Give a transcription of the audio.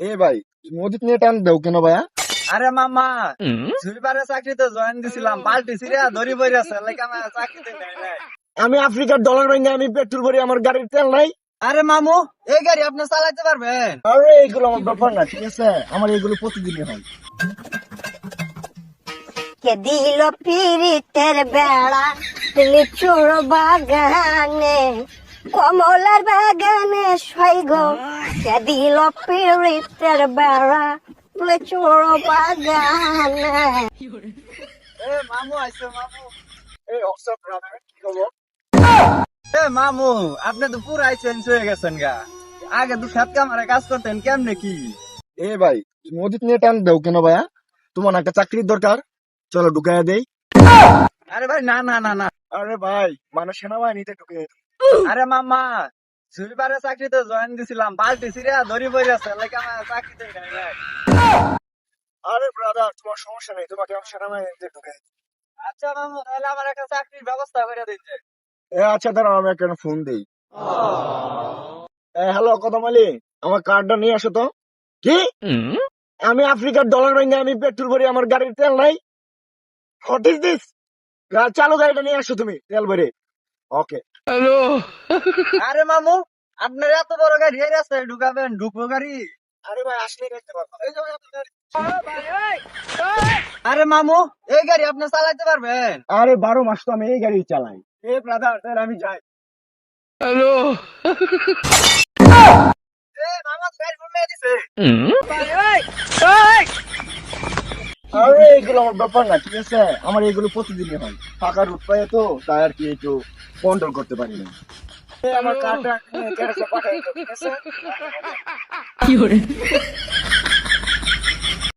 এ ভাই, তুমি ওদিক নিয়ে টান দাও কেন ভাইয়া? আরে মামা সুইপারের চাকরিতে জয়েন দিছিলাম, পাল্টি সিরিয়া ধরি বই আছে লাইক আমার চাকরিতে নেই নাই। আমি আফ্রিকার ডলার বাইঙ্গে আমি পেট্রোল ভরি, আমার গাড়ির তেল নাই। আরে মামু, এই গাড়ি আপনি চালাতে পারবেন? আরে এইগুলো আমার ব্যাপার না, ঠিক আছে? আমার এইগুলো প্রতিদিনই হয়। কে দিল পিরিতের বেড়া লিচুর বাগানে, কমলার বাগানে সৈগ। কে দিল পিরিতের বেড়া লিচুর বাগানে। এ মামু আইছো মামু। এই হোয়াটসঅ্যাপ ব্রাদার, কি খবর? এ মামু, আপনি তো পুরাই চেঞ্জ হয়ে গেছেন গা। আগে তো খেত কামারে কাজ করতেন, কেমনে কি? এ ভাই, তুমি ওদিক নিয়ে টান দাও কেন ভাইয়া? তোমার একটা চাকরির দরকার, চলো ঢুকাইয়া দেই। আরে ভাই না না না না। আরে ভাই, মানে সেনাবাহিনীতে ঢুকে। আরে মামা, সুইপারের চাকরিতে জয়েন দিছিলাম, পাল্টি সিরিয়া ধরি বই আছে লাইক আমার চাকরিতে নেই নাই। আরে ব্রাদার, তোমার সমস্যা নেই, তোমাকে আমি সেনাবাহিনীতে ঢুকে। আচ্ছা মামু, তাহলে আমার একটা চাকরির ব্যবস্থা করে দিচ্ছে। আচ্ছা দাঁড়াও, আমি একটা ফোন দেই। হ্যালো কদম আলী, আমার কার্ডটা নিয়ে আসো তো। কি? আমি আফ্রিকার ডলার বাইঙ্গে আমি পেট্রোল ভরি, আমার গাড়ির তেল নাই। What is this? চালু গাড়িটা নিয়ে আসো তুমি, তেল ভরে। ওকে। আরে মামু, আপনার এত বড় গাড়ি এই রাস্তায় ঢুকাবেন? ঢুকবো গাড়ি? আরে ভাই, আসলে দেখতে পারবো। এই যে ভাই, আপনার গাড়ি। আরে মামু, এই গাড়ি আপনি চালাতে পারবেন? আরে 12 মাস তো আমি এই গাড়ি চালাই। এ ব্রাদার, তাহলে আমি যাই। এ মামা, গাড়ি ঘুমিয়ে দিছে। আরে এগুলো আমার ব্যাপার না, ঠিক আছে? আমার এগুলো প্রতিদিনই হয়। ফাঁকা রুট পাই তো, তাই আর কি একটু কন্ট্রোল করতে পারি না। আমার কার্ডটা পাঠাই, ঠিক আছে?